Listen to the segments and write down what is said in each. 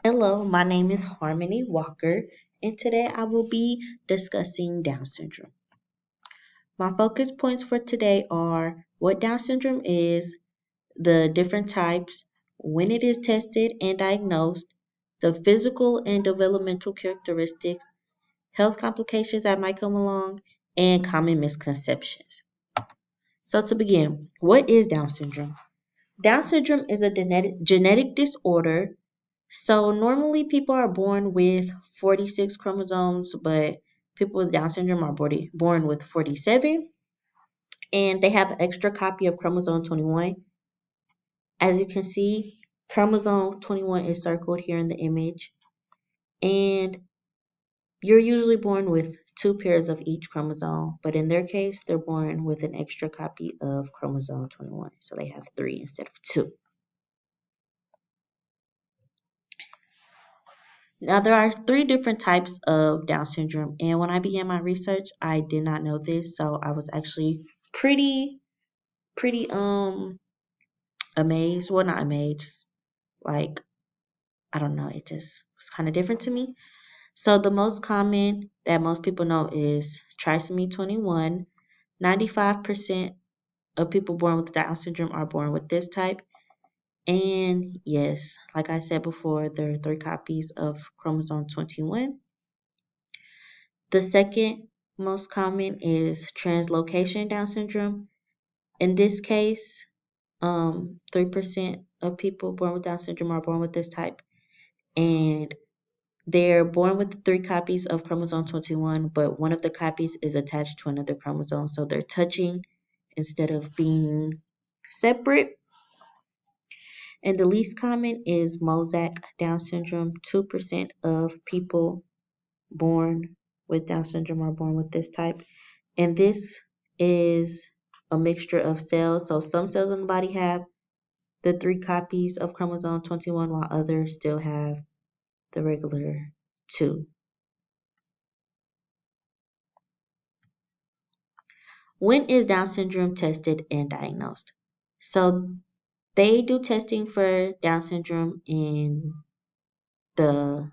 Hello, my name is Harmony Walker, and today I will be discussing Down syndrome. My focus points for today are what Down syndrome is, the different types, when it is tested and diagnosed, the physical and developmental characteristics, health complications that might come along, and common misconceptions. So, to begin, what is Down syndrome? Down syndrome is a genetic disorder. So normally people are born with 46 chromosomes, but people with Down syndrome are born with 47, and they have an extra copy of chromosome 21. As you can see, chromosome 21 is circled here in the image, and you're usually born with two pairs of each chromosome, but in their case, they're born with an extra copy of chromosome 21, so they have three instead of two. Now, there are three different types of Down syndrome, and when I began my research, I did not know this, so I was actually pretty amazed. Well, not amazed, just like I don't know, it just was kind of different to me. So, the most common that most people know is trisomy 21. 95% of people born with Down syndrome are born with this type. And yes, like I said before, there are three copies of chromosome 21. The second most common is translocation Down syndrome. In this case, 3% of people born with Down syndrome are born with this type, and they're born with three copies of chromosome 21, but one of the copies is attached to another chromosome, so they're touching instead of being separate. And the least common is Mosaic Down syndrome. 2% of people born with Down syndrome are born with this type. And this is a mixture of cells. So some cells in the body have the three copies of chromosome 21, while others still have the regular two. When is Down syndrome tested and diagnosed? So they do testing for Down syndrome in the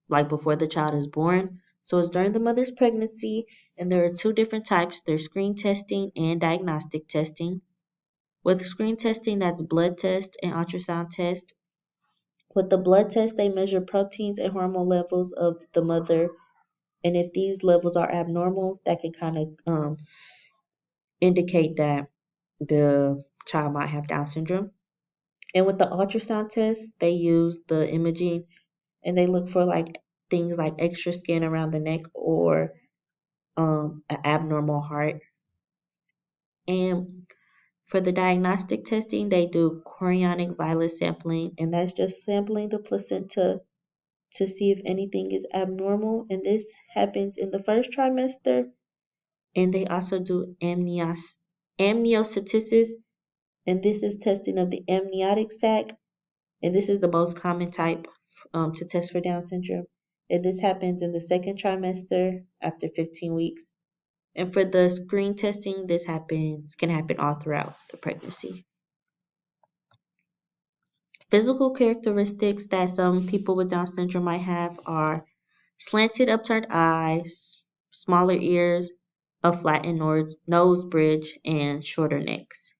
like before the child is born. So it's during the mother's pregnancy, and there are two different types. There's screen testing and diagnostic testing. With screen testing, that's blood test and ultrasound test. With the blood test, they measure proteins and hormone levels of the mother, and if these levels are abnormal, that can kind of indicate that the child might have Down syndrome. And with the ultrasound test, they use the imaging and they look for like things like extra skin around the neck or an abnormal heart. And for the diagnostic testing, they do chorionic villus sampling, and that's just sampling the placenta to see if anything is abnormal. And this happens in the first trimester. And they also do amniocentesis, and this is testing of the amniotic sac. And this is the most common type to test for Down syndrome. And this happens in the second trimester after 15 weeks. And for the screen testing, this can happen all throughout the pregnancy. Physical characteristics that some people with Down syndrome might have are slanted upturned eyes, smaller ears, a flattened nose bridge, and shorter necks.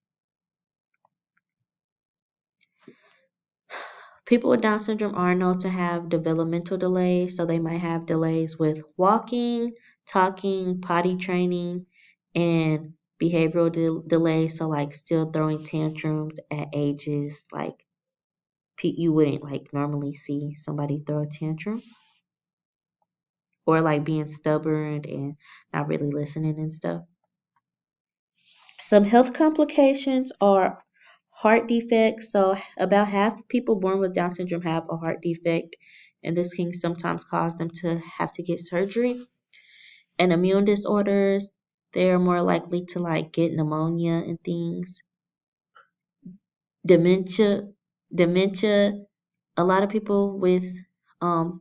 People with Down syndrome are known to have developmental delays, so they might have delays with walking, talking, potty training, and behavioral delays, so like still throwing tantrums at ages like you wouldn't like normally see somebody throw a tantrum, or like being stubborn and not really listening and stuff. Some health complications are heart defects. So about half people born with Down syndrome have a heart defect, and this can sometimes cause them to have to get surgery. And immune disorders, they are more likely to like get pneumonia and things. Dementia, a lot of people with um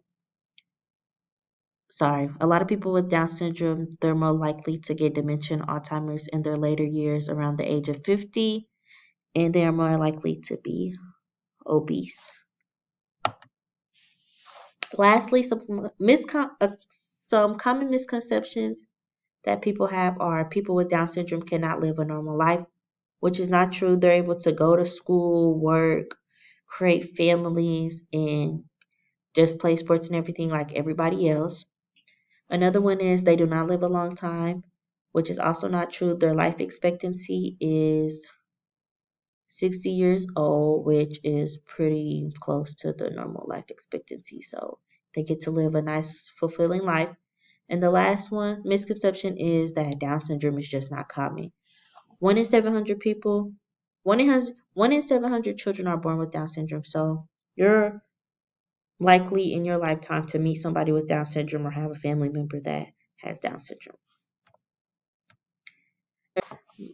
a lot of people with Down syndrome, they're more likely to get dementia and Alzheimer's in their later years around the age of 50, and they are more likely to be obese. Lastly, some common misconceptions that people have are people with Down syndrome cannot live a normal life, which is not true. They're able to go to school, work, create families, and just play sports and everything like everybody else. Another one is they do not live a long time, which is also not true. Their life expectancy is 60 years old, which is pretty close to the normal life expectancy. So they get to live a nice, fulfilling life. And the last one, misconception, is that Down syndrome is just not common. 1 in 700 people, 1 in 700 children are born with Down syndrome. So you're likely in your lifetime to meet somebody with Down syndrome or have a family member that has Down syndrome.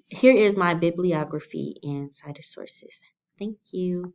Here is my bibliography and cited sources. Thank you.